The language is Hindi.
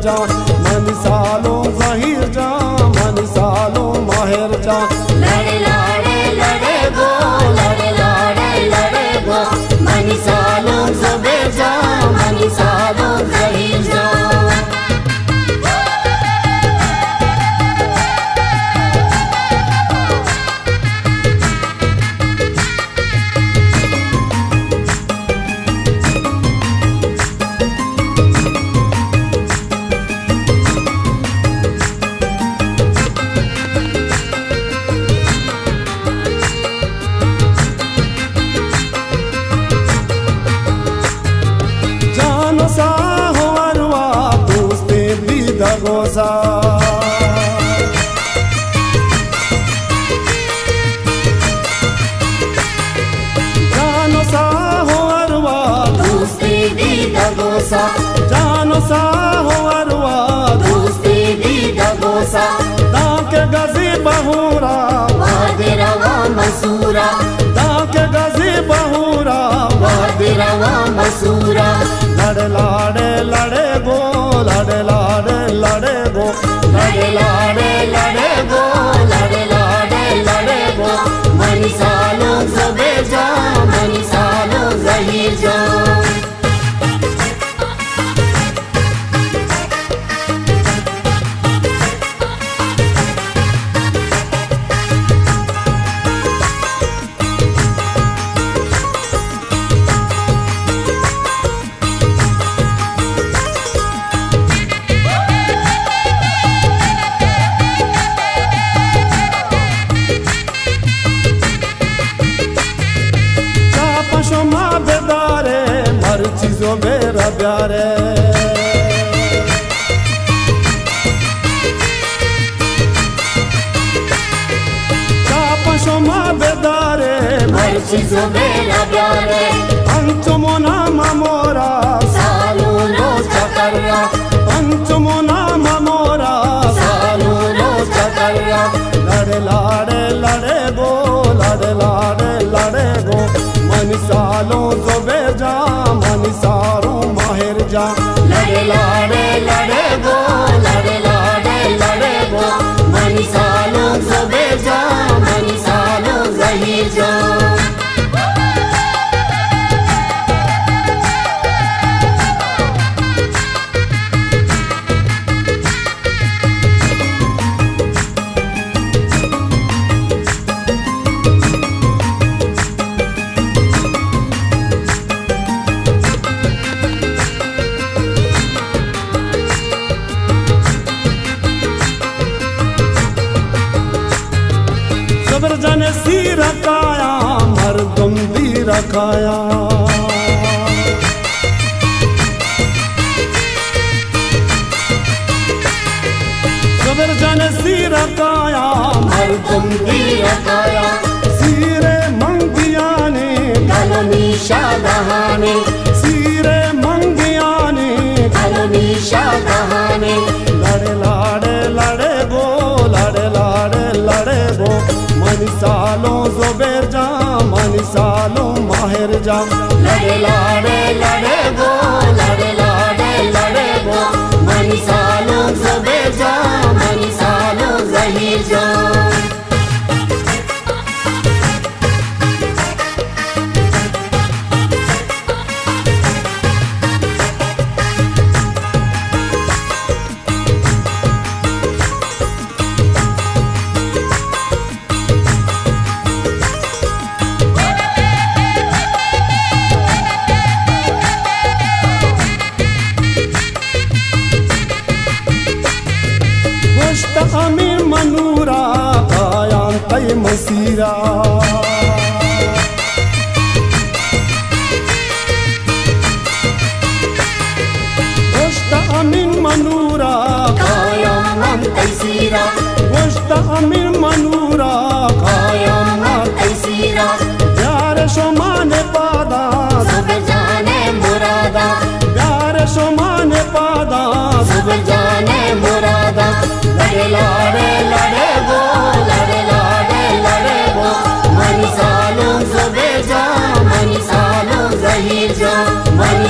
जा मन सालों ज़हीर जा मन सालों माहिर जा लड़े लाड़े लड़े गो लड़े लाड़े लड़े गो मन सालों ज़ुबैर जा मन सालों ज़हीर जा गोसा जानो सा हो अरवा दोस्ती दीदा गोसा जानो सा हो अरवा दोस्ती दीदा गोसा दाके गजी बहुरा वादिरवा मसूरा दाके गजी बहुरा वादिरवा मसूरा लड़े लाड़े लड़े गो लड़े लाड़े लड़े गो लड़े लाड़े लड़े गो लड़े लाड़े लड़े गो मन सालों ज़ुबैर जा मन सालों ज़हीर जा चीजों मेरा प्यारे कापशो माँ बेदारे हर चीजों मेरा प्यारे अंचुमोना मामोरा सालों रोज चकर्रा अंचुमोना मामोरा सालों रोज चकर्रा लड़े लाड़े लड़े गो लड़े लाड़े लड़े गो मन सालों ज़ुबैर जा मन सालों माहिर जा लड़े लाड़े लड़े गो लड़े लाड़े लड़े गो मन सालों ज़ुबैर जा मन सालों ज़हीर जा ज़बर जाने सी रखाया मर्दम दी रखाया ज़बर जाने सी रखाया मर्दम दी रखाया सीरे मंगियाने कलमी शादहाने सीरे मंगियाने कलमी शादहाने लड़े लाड़े लड़े गो लड़े लाड़े लड़े गो मन सालों ज़ुबैर जा मन सालों माहिर जा लड़े लाड़े लड़े गो लड़े लाड़े लड़े गो मन सालों ज़ुबैर जा मन सालों ज़हीर जा अमीर मनूरा कायां तय मसीरा अमीर मनूरा कायां तैसीरा अमीर मनूरा कायां तैसीरा प्यार शोमाने पादा ज़ुबैर जाने मुरादा प्यार शोमाने पादा ज़ुबैर जाने मुरादा लड़े लाड़े लड़े गो लड़े लाड़े लड़े गो मन सालों ज़ुबैर जा मन सालों ज़हीर जा मन